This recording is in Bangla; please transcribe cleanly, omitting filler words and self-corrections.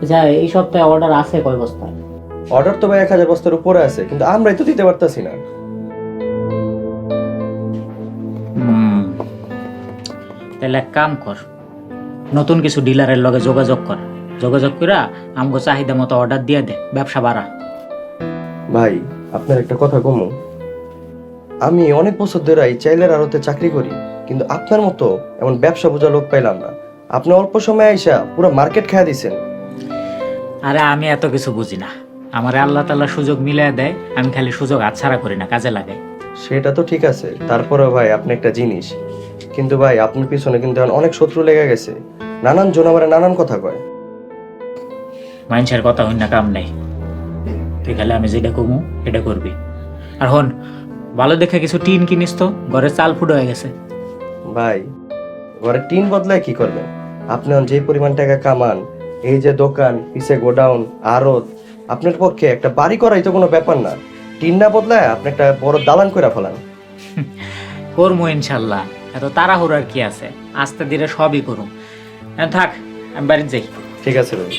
আচ্ছা, এই সপ্তাহে অর্ডার আছে কয় বস্তা? অর্ডার তো ভাই 1000 বস্তার উপরে আছে, কিন্তু আমরাই তো দিতে পারতাছি না। তাহলে এক কাম কর, নতুন কিছু ডিলারের লগে যোগাযোগ কর, যোগাযোগ কইরা আমগো চাহিদা মতো অর্ডার দিয়ে দে, ব্যবসা বাড়া। ভাই আপনার একটা কথা কমু, আমি অনেক বছর ধরে এই চাইলের আড়তে চাকরি করি, কিন্তু আপনার মতো এমন ব্যবসা বোঝা লোক পাইলাম না। আপনি অল্প সময় আইসা পুরো মার্কেট খাইয়া দিছেন। আরে আমি এত কিছু বুঝি না, আমারে আল্লাহ তাআলা সুযোগ মিলিয়ে দেয়, আমি খালি সুযোগ হাতছাড়া করি না, কাজে লাগাই। সেটা তো ঠিক আছে, তারপরেও ভাই আপনি একটা জিনিস, কিন্তু ভাই আপনার পিছনে কিন্তু এখন অনেক শত্রু লেগে গেছে। নানান জন আমার নানান কথা কয়। মানুষের কথা হইন না, কাম নাই। তুই খালি আমি যেটা কমু এটা করবি। আর হন, ভালো দেখে কিছু টিন কিনিস তো, ঘরে চাল ফুড হয়ে গেছে। ভাই ঘরে টিন বদলায় কি করবেন? আপনি এখন যে পরিমাণ টাকা কামান, এই যে দোকান, পিছে গোডাউন, আড়ত, আপনার পক্ষে একটা বাড়ি করাই তো কোনো ব্যাপার না। টিন না বদলায় আপনি একটা বড় দালান করে ফেলান। করবো ইনশাল্লাহ, এত তাড়াহুড়ার কি আছে, আস্তে ধীরে সবই করুম। থাক, আমি বাড়িতে যাই। ঠিক আছে ভাই।